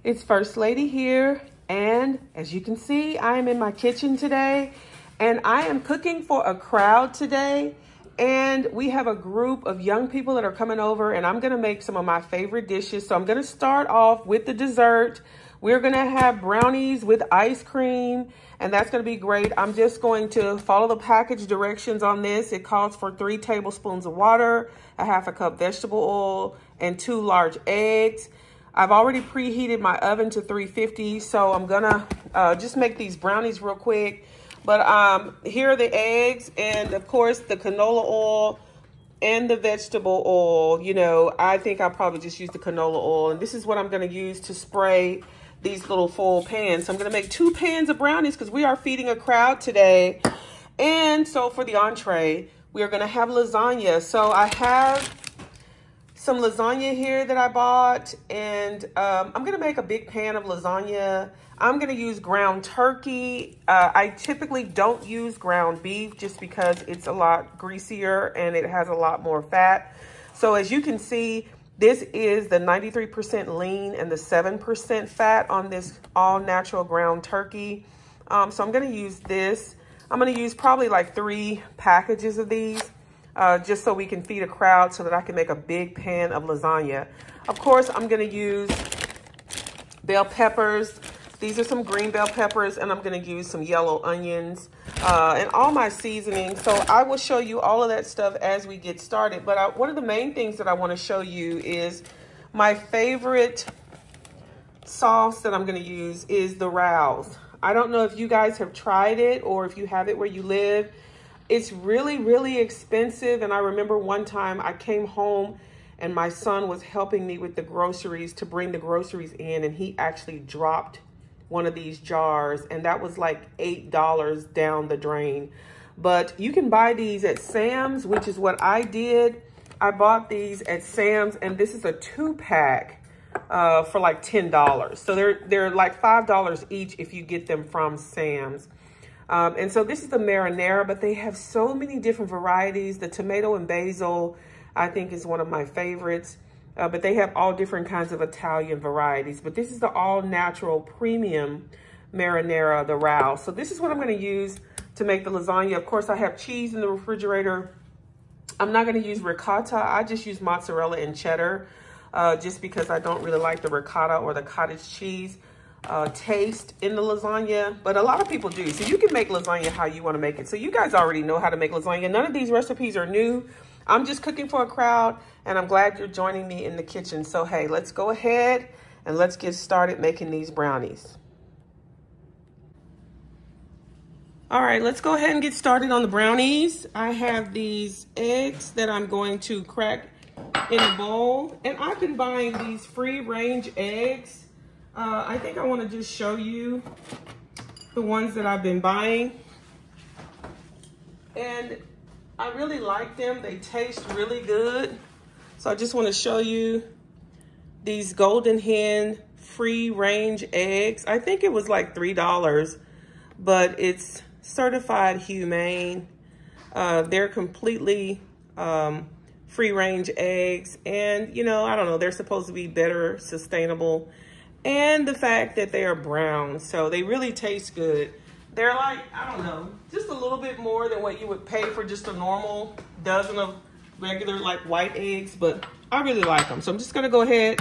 It's First Lady here, and as you can see, I am in my kitchen today, and I am cooking for a crowd today, and we have a group of young people that are coming over, and I'm gonna make some of my favorite dishes. So I'm gonna start off with the dessert. We're gonna have brownies with ice cream, and that's gonna be great. I'm just going to follow the package directions on this. It calls for 3 tablespoons of water, a half a cup vegetable oil, and 2 large eggs. I've already preheated my oven to 350, so I'm gonna just make these brownies real quick. But here are the eggs, and of course the canola oil and the vegetable oil. You know, I think I'll probably just use the canola oil, and this is what I'm gonna use to spray these little foil pans. So I'm gonna make 2 pans of brownies because we are feeding a crowd today. And so for the entree, we are gonna have lasagna. So I have some lasagna here that I bought, and I'm gonna make a big pan of lasagna. I'm gonna use ground turkey. I typically don't use ground beef just because it's a lot greasier and it has a lot more fat. So as you can see, this is the 93% lean and the 7% fat on this all natural ground turkey. So I'm gonna use this. I'm gonna use probably like 3 packages of these. Just so we can feed a crowd so that I can make a big pan of lasagna. Of course, I'm gonna use bell peppers. These are some green bell peppers, and I'm gonna use some yellow onions and all my seasoning. So I will show you all of that stuff as we get started. But one of the main things that I wanna show you is my favorite sauce that I'm gonna use is the Rouse. I don't know if you guys have tried it or if you have it where you live. It's really, really expensive. And I remember one time I came home and my son was helping me with the groceries to bring the groceries in, and he actually dropped one of these jars, and that was like $8 down the drain. But you can buy these at Sam's, which is what I did. I bought these at Sam's, and this is a 2-pack for like $10. So they're like $5 each if you get them from Sam's. And so this is the marinara, but they have so many different varieties. The tomato and basil, I think, is one of my favorites. But they have all different kinds of Italian varieties. But this is the all-natural premium marinara, the Rouse. So this is what I'm going to use to make the lasagna. Of course, I have cheese in the refrigerator. I'm not going to use ricotta. I just use mozzarella and cheddar just because I don't really like the ricotta or the cottage cheese taste in the lasagna, but a lot of people do. So you can make lasagna how you want to make it. So you guys already know how to make lasagna. None of these recipes are new. I'm just cooking for a crowd, and I'm glad you're joining me in the kitchen. So hey, let's go ahead and let's get started making these brownies. All right, let's go ahead and get started on the brownies. I have these eggs that I'm going to crack in a bowl, and I've been buying these free-range eggs. I think I want to just show you the ones that I've been buying. And I really like them. They taste really good. So I just want to show you these Golden Hen free-range eggs. I think it was like $3, but it's certified humane. They're completely free-range eggs. And, you know, I don't know, they're supposed to be better, sustainable. And the fact that they are brown, so they really taste good. They're like, I don't know, just a little bit more than what you would pay for just a normal dozen of regular like white eggs, but I really like them. So I'm just gonna go ahead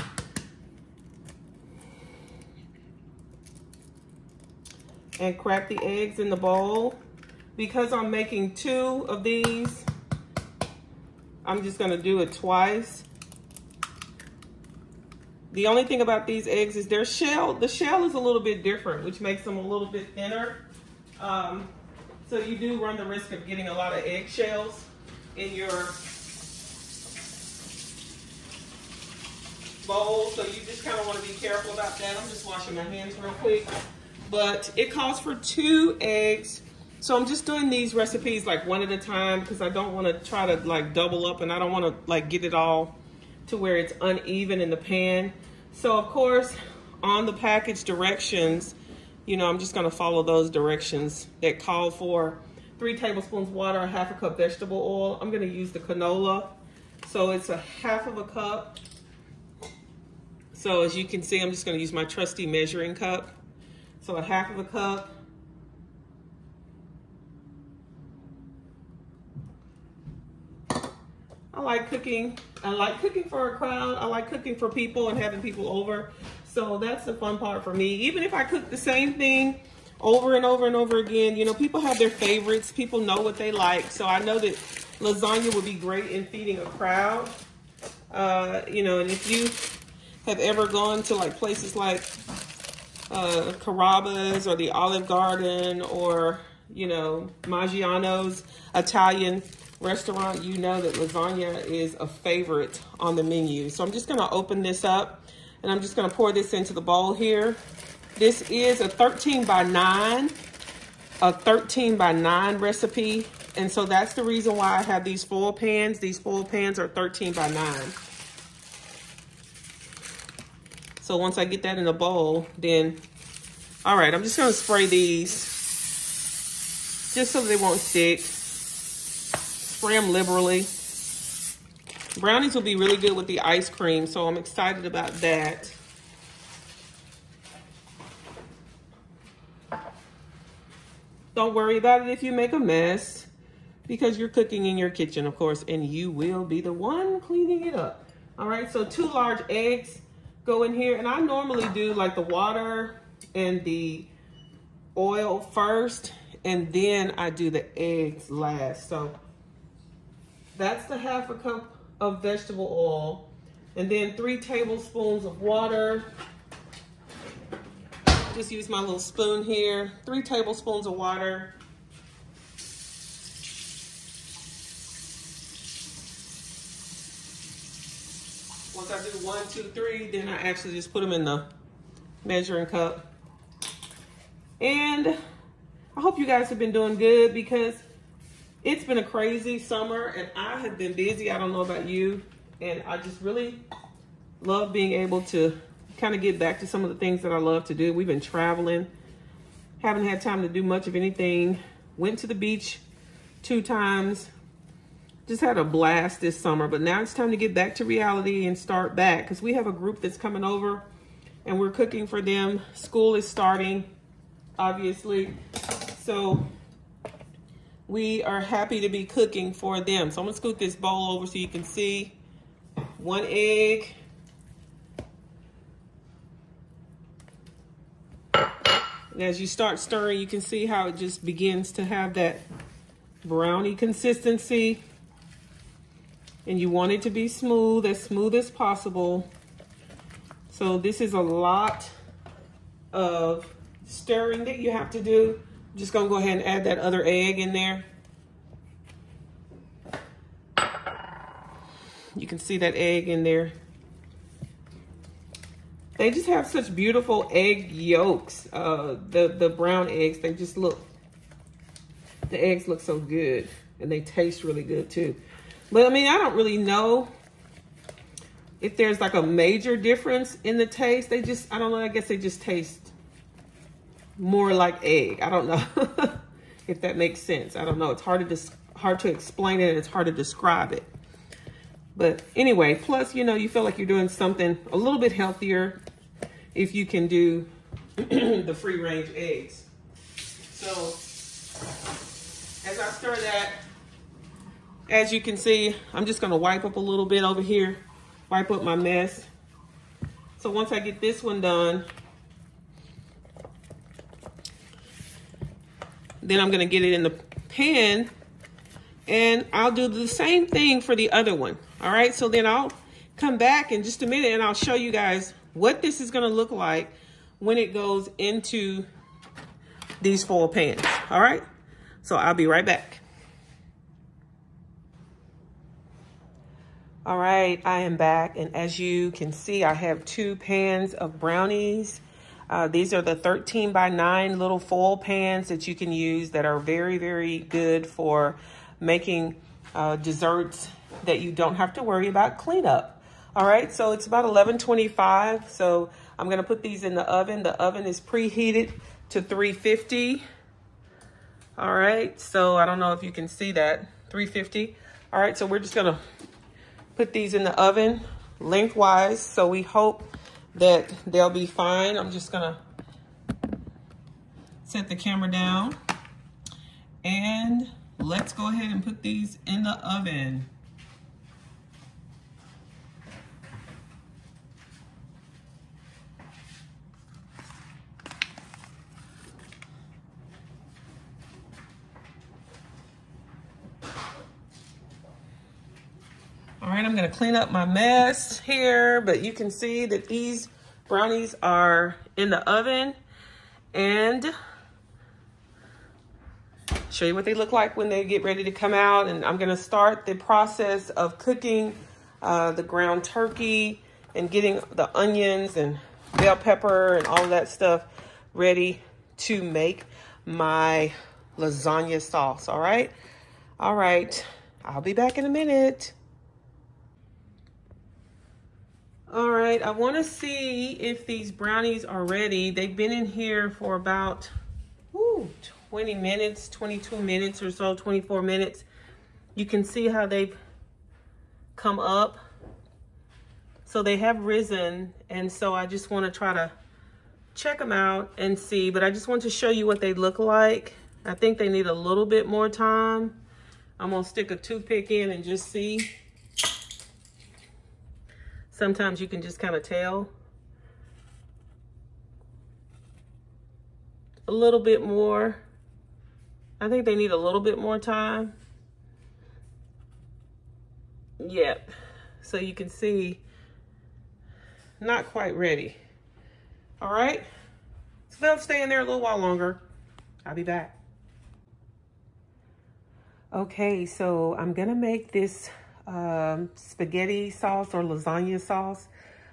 and crack the eggs in the bowl. Because I'm making 2 of these, I'm just gonna do it twice. The only thing about these eggs is the shell is a little bit different, which makes them a little bit thinner. So you do run the risk of getting a lot of eggshells in your bowl. So you just kind of want to be careful about that. I'm just washing my hands real quick. But it calls for 2 eggs. So I'm just doing these recipes like one at a time because I don't want to try to like double up, and I don't want to like get it all to where it's uneven in the pan. So of course, on the package directions, you know, I'm just gonna follow those directions that call for 3 tablespoons water, a half a cup vegetable oil. I'm gonna use the canola. So it's a half of a cup. So as you can see, I'm just gonna use my trusty measuring cup. So a half of a cup. I like cooking for a crowd. I like cooking for people and having people over. So that's the fun part for me. Even if I cook the same thing over and over and over again, you know, people have their favorites. People know what they like. So I know that lasagna would be great in feeding a crowd. You know, and if you have ever gone to like places like Carrabba's or the Olive Garden or, you know, Maggiano's Italian restaurant, you know that lasagna is a favorite on the menu. So I'm just gonna open this up and I'm just gonna pour this into the bowl here. This is a 13 by 9 recipe. And so that's the reason why I have these foil pans. These foil pans are 13 by 9. So once I get that in a bowl, then, all right, I'm just gonna spray these just so they won't stick. Spray them liberally. Brownies will be really good with the ice cream, so I'm excited about that. Don't worry about it if you make a mess, because you're cooking in your kitchen, of course, and you will be the one cleaning it up. All right, so 2 large eggs go in here, and I normally do like the water and the oil first, and then I do the eggs last. So that's the half a cup of vegetable oil, and then 3 tablespoons of water. Just use my little spoon here. 3 tablespoons of water. Once I do 1, 2, 3, then I actually just put them in the measuring cup. And I hope you guys have been doing good, because it's been a crazy summer and I have been busy. I don't know about you. And I just really love being able to kind of get back to some of the things that I love to do. We've been traveling, haven't had time to do much of anything. Went to the beach 2 times. Just had a blast this summer, but now it's time to get back to reality and start back, because we have a group that's coming over and we're cooking for them. School is starting, obviously. So we are happy to be cooking for them. So I'm gonna scoot this bowl over so you can see. 1 egg. And as you start stirring, you can see how it just begins to have that brownie consistency. And you want it to be smooth as possible. So this is a lot of stirring that you have to do. I'm just gonna go ahead and add that other egg in there. You can see that egg in there. They just have such beautiful egg yolks. The brown eggs, they just look, the eggs look so good, and they taste really good too. But I mean, I don't really know if there's like a major difference in the taste. They just, I don't know, I guess they just taste more like egg. I don't know if that makes sense. I don't know. It's hard to explain it, and it's hard to describe it. But anyway, plus, you know, you feel like you're doing something a little bit healthier if you can do the free-range eggs. So as I stir that, as you can see, I'm just gonna wipe up a little bit over here, wipe up my mess. So once I get this one done, then I'm gonna get it in the pan, and I'll do the same thing for the other one. All right, so then I'll come back in just a minute and I'll show you guys what this is gonna look like when it goes into these foil pans. All right, so I'll be right back. All right, I am back, and as you can see, I have 2 pans of brownies. These are the 13 by 9 little foil pans that you can use that are very, very good for making desserts that you don't have to worry about cleanup. All right, so it's about 11:25. So I'm gonna put these in the oven. The oven is preheated to 350. All right, so I don't know if you can see that, 350. All right, so we're just gonna put these in the oven lengthwise. So we hope that they'll be fine. I'm just gonna set the camera down and let's go ahead and put these in the oven. All right, I'm gonna clean up my mess here, but you can see that these brownies are in the oven, and show you what they look like when they get ready to come out. And I'm gonna start the process of cooking the ground turkey and getting the onions and bell pepper and all of that stuff ready to make my lasagna sauce, all right? All right, I'll be back in a minute. All right, I wanna see if these brownies are ready. They've been in here for about 20 minutes, 22 minutes or so, 24 minutes. You can see how they've come up. So they have risen, and so I just wanna try to check them out and see, but I just want to show you what they look like. I think they need a little bit more time. I'm gonna stick a toothpick in and just see. Sometimes you can just kind of tell. A little bit more. I think they need a little bit more time. Yep. So you can see, not quite ready. All right. So they'll stay in there a little while longer. I'll be back. Okay, so I'm gonna make this spaghetti sauce or lasagna sauce.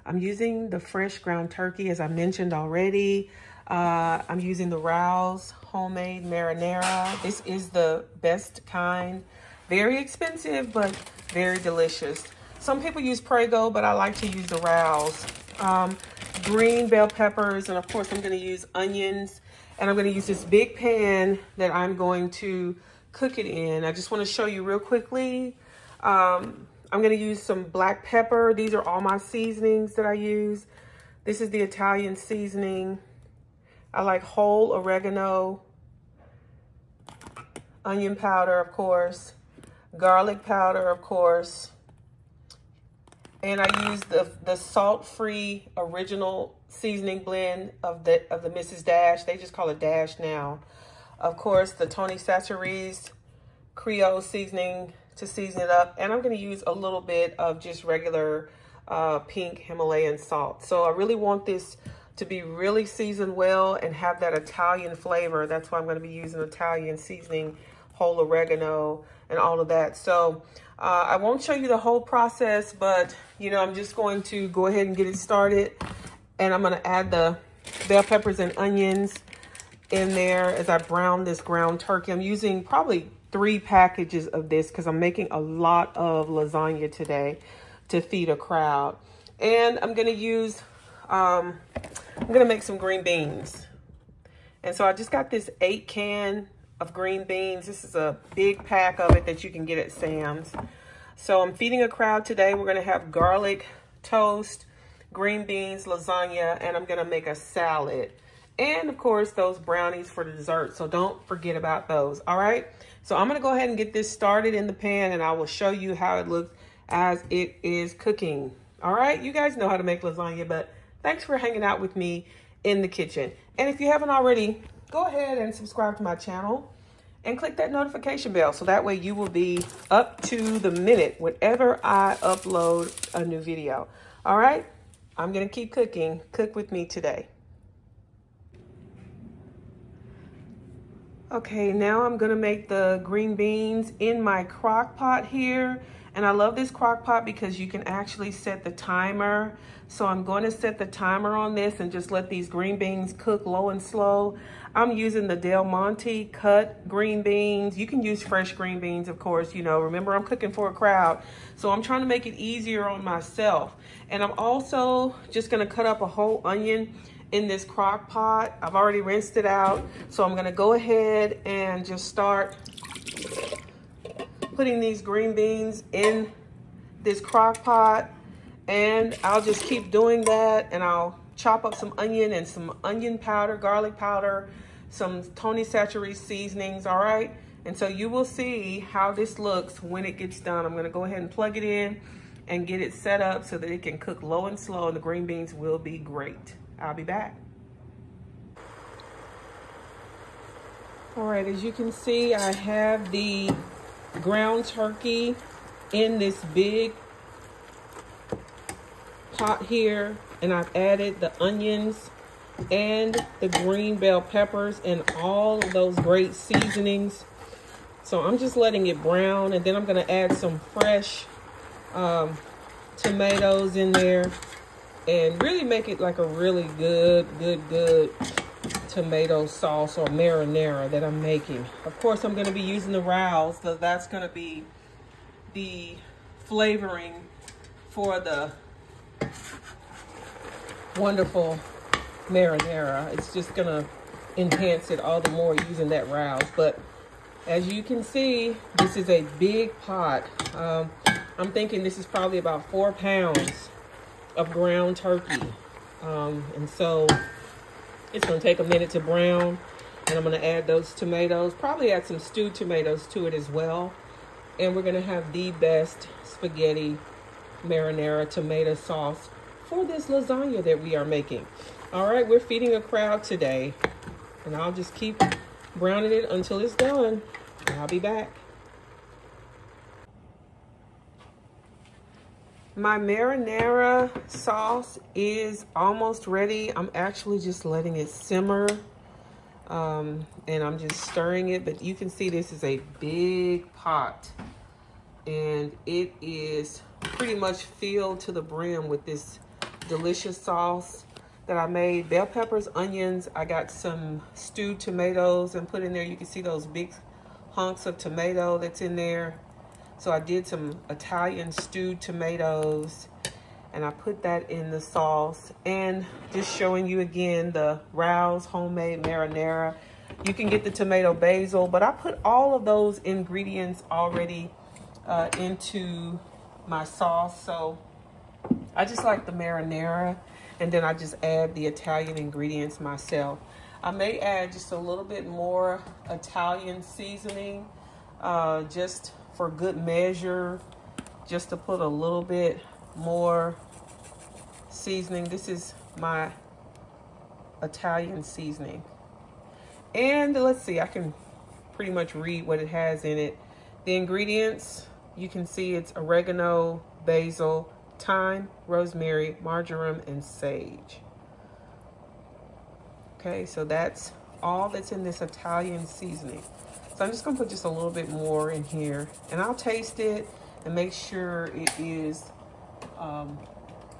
I'm using the fresh ground turkey, as I mentioned already. I'm using the Rouse homemade marinara. This is the best kind. Very expensive, but very delicious. Some people use Prego, but I like to use the Rouse. Green bell peppers, and of course I'm gonna use onions. And I'm gonna use this big pan that I'm going to cook it in. I just wanna show you real quickly. I'm gonna use some black pepper. These are all my seasonings that I use. This is the Italian seasoning. I like whole oregano, onion powder, of course, garlic powder, of course. And I use the salt-free original seasoning blend of the Mrs. Dash. They just call it Dash now. Of course, the Tony Chachere's Creole seasoning to season it up. And I'm gonna use a little bit of just regular pink Himalayan salt. So I really want this to be really seasoned well and have that Italian flavor. That's why I'm gonna be using Italian seasoning, whole oregano, and all of that. So I won't show you the whole process, but you know, I'm just going to go ahead and get it started. And I'm gonna add the bell peppers and onions in there as I brown this ground turkey. I'm using probably 3 packages of this because I'm making a lot of lasagna today to feed a crowd. And I'm gonna use, I'm gonna make some green beans. And so I just got this 8 can of green beans. This is a big pack of it that you can get at Sam's. So I'm feeding a crowd today. We're gonna have garlic toast, green beans, lasagna, and I'm gonna make a salad. And of course, those brownies for the dessert. So don't forget about those, all right? So I'm gonna go ahead and get this started in the pan, and I will show you how it looks as it is cooking. All right, you guys know how to make lasagna, but thanks for hanging out with me in the kitchen. And if you haven't already, go ahead and subscribe to my channel and click that notification bell so that way you will be up to the minute whenever I upload a new video. All right, I'm gonna keep cooking. Cook with me today. Okay, now I'm gonna make the green beans in my crock pot here. And I love this crock pot because you can actually set the timer. So I'm going to set the timer on this and just let these green beans cook low and slow. I'm using the Del Monte cut green beans. You can use fresh green beans, of course, you know, remember I'm cooking for a crowd. So I'm trying to make it easier on myself. And I'm also just gonna cut up a whole onion in this crock pot. I've already rinsed it out. So I'm gonna go ahead and just start putting these green beans in this crock pot. And I'll just keep doing that, and I'll chop up some onion and some onion powder, garlic powder, some Tony Chachere's seasonings, all right? And so you will see how this looks when it gets done. I'm gonna go ahead and plug it in and get it set up so that it can cook low and slow, and the green beans will be great. I'll be back. All right, as you can see, I have the ground turkey in this big pot here, and I've added the onions and the green bell peppers and all of those great seasonings. So I'm just letting it brown, and then I'm gonna add some fresh tomatoes in there and really make it like a really good tomato sauce or marinara that I'm making. Of course, I'm gonna be using the Rouse, so that's gonna be the flavoring for the wonderful marinara. It's just gonna enhance it all the more using that Rouse. But as you can see, this is a big pot. I'm thinking this is probably about 4 pounds of ground turkey. And so it's gonna take a minute to brown, and I'm gonna add those tomatoes, probably add some stewed tomatoes to it as well. And we're gonna have the best spaghetti marinara tomato sauce for this lasagna that we are making. All right, we're feeding a crowd today, and I'll just keep browning it until it's done, and I'll be back. My marinara sauce is almost ready. I'm actually just letting it simmer, and I'm just stirring it, but you can see this is a big pot, and it is pretty much filled to the brim with this delicious sauce that I made. Bell peppers, onions, I got some stewed tomatoes and put in there. You can see those big hunks of tomato that's in there. So I did some Italian stewed tomatoes, and I put that in the sauce. And just showing you again the Rouse homemade marinara. You can get the tomato basil, but I put all of those ingredients already into my sauce. So I just like the marinara, and then I just add the Italian ingredients myself. I may add just a little bit more Italian seasoning, just for good measure, just to put a little bit more seasoning. This is my Italian seasoning. And let's see, I can pretty much read what it has in it. The ingredients, you can see it's oregano, basil, thyme, rosemary, marjoram, and sage. Okay, so that's all that's in this Italian seasoning. So I'm just gonna put just a little bit more in here, and I'll taste it and make sure it is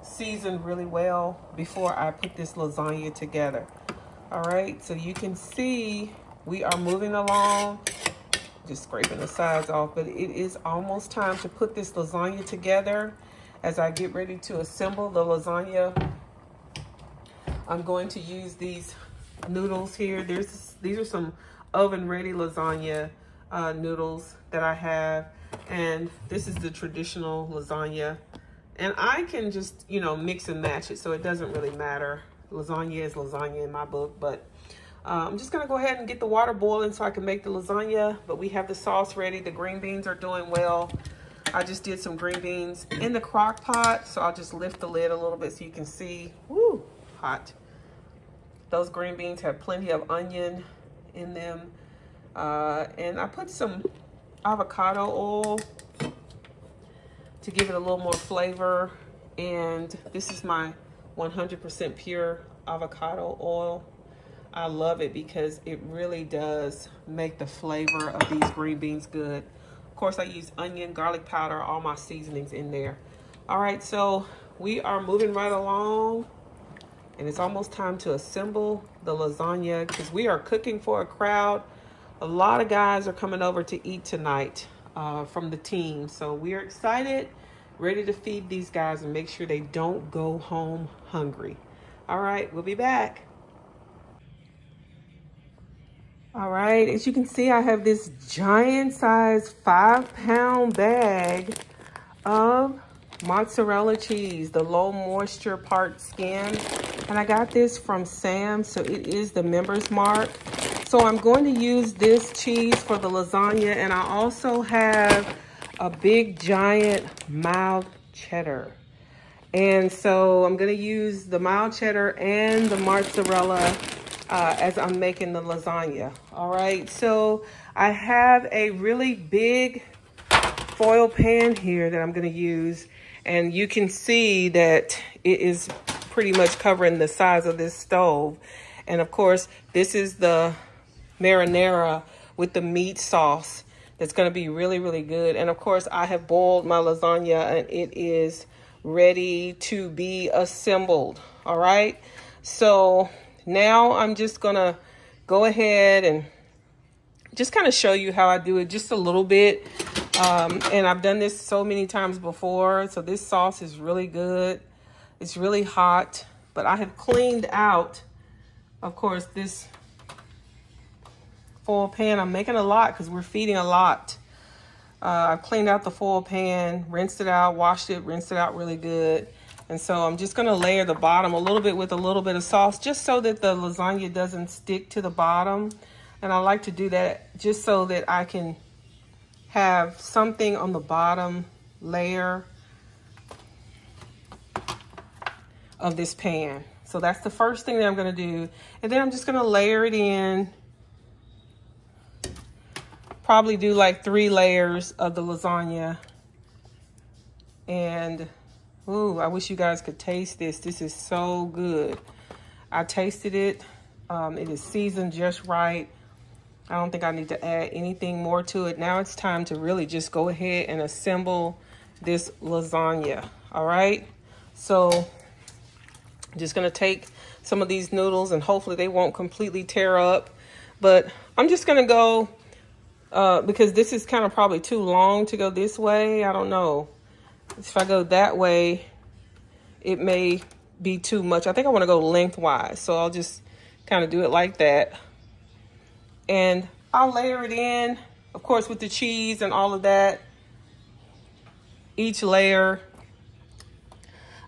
seasoned really well before I put this lasagna together. All right, so you can see we are moving along, just scraping the sides off, but it is almost time to put this lasagna together. As I get ready to assemble the lasagna, I'm going to use these noodles here. These are some oven-ready lasagna noodles that I have, and this is the traditional lasagna. And I can just, you know, mix and match it, so it doesn't really matter. Lasagna is lasagna in my book, but I'm just gonna go ahead and get the water boiling so I can make the lasagna. But we have the sauce ready. The green beans are doing well. I just did some green beans in the crock pot, so I'll just lift the lid a little bit so you can see. Woo, hot. Those green beans have plenty of onion in them. And I put some avocado oil to give it a little more flavor. And this is my 100% pure avocado oil. I love it because it really does make the flavor of these green beans good. Of course, I use onion, garlic powder, all my seasonings in there. All right, so we are moving right along, and it's almost time to assemble the lasagna because we are cooking for a crowd. A lot of guys are coming over to eat tonight from the team. So we are excited, ready to feed these guys and make sure they don't go home hungry. All right, we'll be back. All right, as you can see, I have this giant size 5-pound bag of mozzarella cheese, the low moisture part skin. And I got this from Sam's, so it is the Members Mark. So I'm going to use this cheese for the lasagna, and I also have a big giant mild cheddar. And so I'm gonna use the mild cheddar and the mozzarella as I'm making the lasagna. All right, so I have a really big foil pan here that I'm gonna use, and you can see that it is pretty much covering the size of this stove. And of course, this is the marinara with the meat sauce that's gonna be really, really good. And of course, I have boiled my lasagna and it is ready to be assembled. All right, so now I'm just gonna go ahead and just kind of show you how I do it just a little bit. And I've done this so many times before. So this sauce is really good. It's really hot, but I have cleaned out, of course, this foil pan. I'm making a lot because we're feeding a lot. I've cleaned out the foil pan, rinsed it out, washed it, rinsed it out really good. And so I'm just gonna layer the bottom a little bit with a little bit of sauce, just so that the lasagna doesn't stick to the bottom. And I like to do that just so that I can have something on the bottom layer of this pan. So that's the first thing that I'm gonna do. And then I'm just gonna layer it in. Probably do like 3 layers of the lasagna. And, ooh, I wish you guys could taste this. This is so good. I tasted it. It is seasoned just right. I don't think I need to add anything more to it. Now it's time to really just go ahead and assemble this lasagna, all right? So I'm just gonna take some of these noodles and hopefully they won't completely tear up. But I'm just gonna go, because this is kind of probably too long to go this way. I don't know. If I go that way, it may be too much. I think I want to go lengthwise. So I'll just kind of do it like that. And I'll layer it in, of course, with the cheese and all of that. Each layer.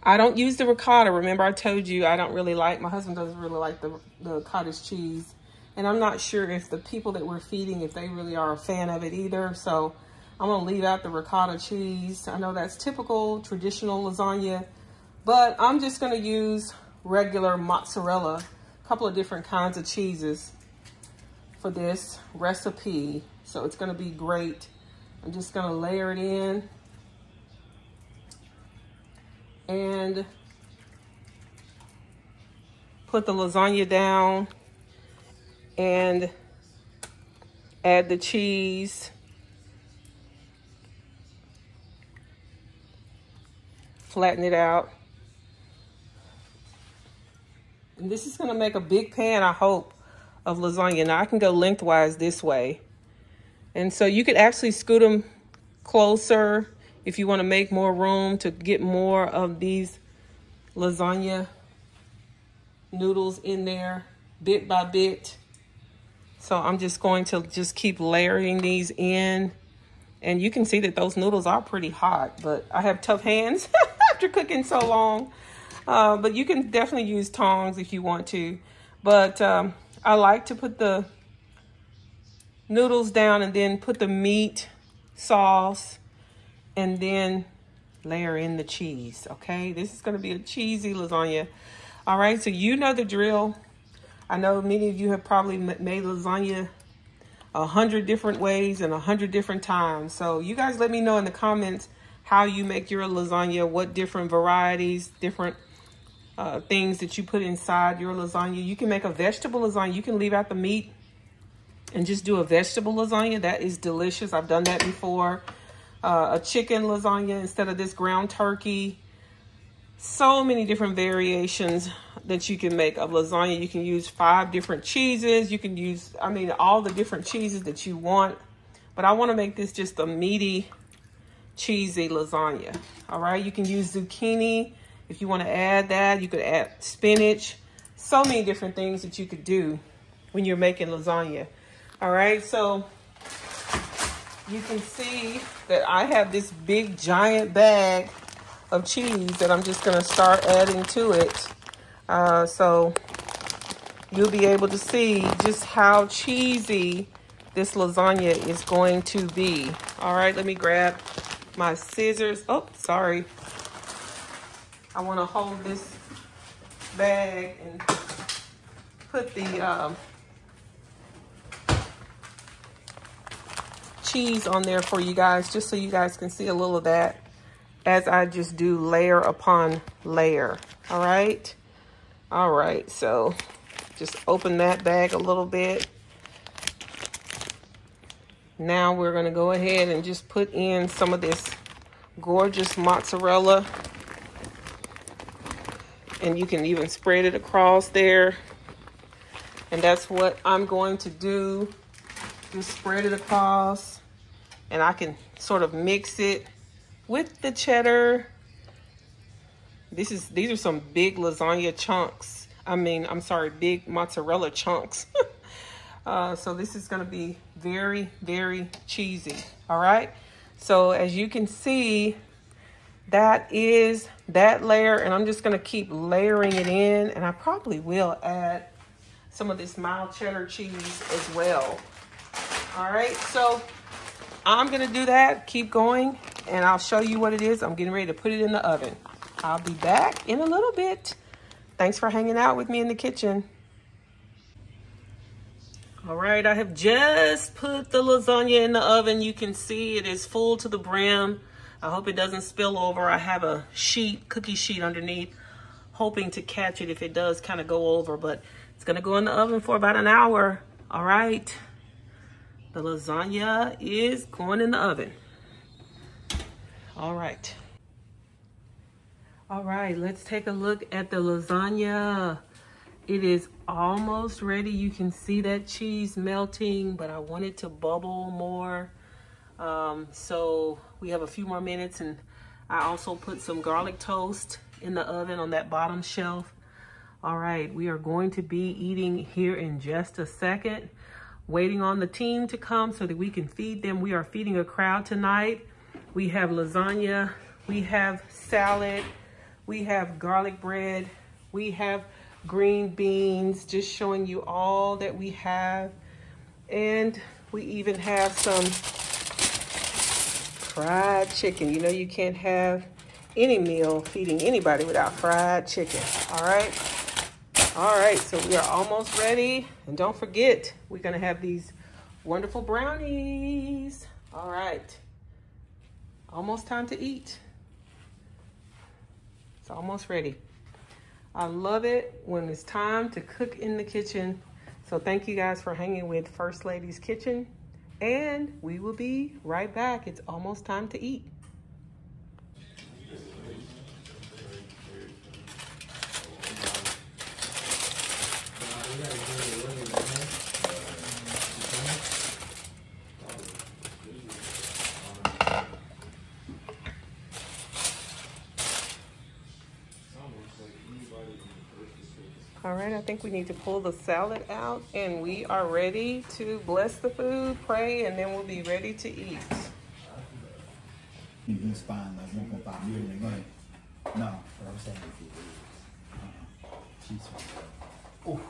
I don't use the ricotta. Remember, I told you I don't really like, my husband doesn't really like the cottage cheese. And I'm not sure if the people that we're feeding, if they really are a fan of it either. So I'm gonna leave out the ricotta cheese. I know that's typical, traditional lasagna, but I'm just gonna use regular mozzarella, a couple of different kinds of cheeses for this recipe. So it's gonna be great. I'm just gonna layer it in and put the lasagna down and add the cheese. Flatten it out. And this is gonna make a big pan, I hope, of lasagna. Now I can go lengthwise this way. And so you could actually scoot them closer if you wanna make more room to get more of these lasagna noodles in there bit by bit. So I'm just going to just keep layering these in. And you can see that those noodles are pretty hot, but I have tough hands after cooking so long. But you can definitely use tongs if you want to. But I like to put the noodles down and then put the meat sauce and then layer in the cheese, okay? This is gonna be a cheesy lasagna. All right, so you know the drill. I know many of you have probably made lasagna 100 different ways and 100 different times. So you guys let me know in the comments how you make your lasagna, what different varieties, different things that you put inside your lasagna. You can make a vegetable lasagna. You can leave out the meat and just do a vegetable lasagna. That is delicious. I've done that before. A chicken lasagna instead of this ground turkey. So many different variations that you can make of lasagna. You can use 5 different cheeses. You can use, I mean, all the different cheeses that you want. But I want to make this just a meaty, cheesy lasagna. All right, you can use zucchini if you want to add that. You could add spinach. So many different things that you could do when you're making lasagna. All right, so you can see that I have this big giant bag of cheese that I'm just gonna start adding to it. So you'll be able to see just how cheesy this lasagna is going to be. All right, let me grab my scissors. Oh, sorry. I want to hold this bag and put the cheese on there for you guys, just so you guys can see a little of that as I just do layer upon layer. All right. All right, so just open that bag a little bit. Now we're gonna go ahead and just put in some of this gorgeous mozzarella. And you can even spread it across there. And that's what I'm going to do. Just spread it across. And I can sort of mix it with the cheddar. These are some big lasagna chunks. I'm sorry, big mozzarella chunks. So this is gonna be very, very cheesy, all right? So as you can see, that is that layer, and I'm just gonna keep layering it in, and I probably will add some of this mild cheddar cheese as well. All right, so I'm gonna do that, keep going, and I'll show you what it is. I'm getting ready to put it in the oven. I'll be back in a little bit. Thanks for hanging out with me in the kitchen. All right, I have just put the lasagna in the oven. You can see it is full to the brim. I hope it doesn't spill over. I have a cookie sheet underneath, hoping to catch it if it does kind of go over, but it's gonna go in the oven for about an hour. All right, the lasagna is going in the oven. All right. All right, let's take a look at the lasagna. It is almost ready. You can see that cheese melting, but I want it to bubble more. So we have a few more minutes, and I also put some garlic toast in the oven on that bottom shelf. All right, we are going to be eating here in just a second, waiting on the team to come so that we can feed them. We are feeding a crowd tonight. We have lasagna, we have salad, we have garlic bread, we have green beans, just showing you all that we have. And we even have some fried chicken. You know, you can't have any meal feeding anybody without fried chicken. All right. All right, so we are almost ready. And don't forget, we're gonna have these wonderful brownies. All right. Almost time to eat. It's almost ready. I love it when it's time to cook in the kitchen. So thank you guys for hanging with First Lady's Kitchen. And we will be right back. It's almost time to eat. All right, I think we need to pull the salad out, and we are ready to bless the food, pray, and then we'll be ready to eat. She's fine, like 1.5 million, right? No, what I'm saying is, she's fine. Oh.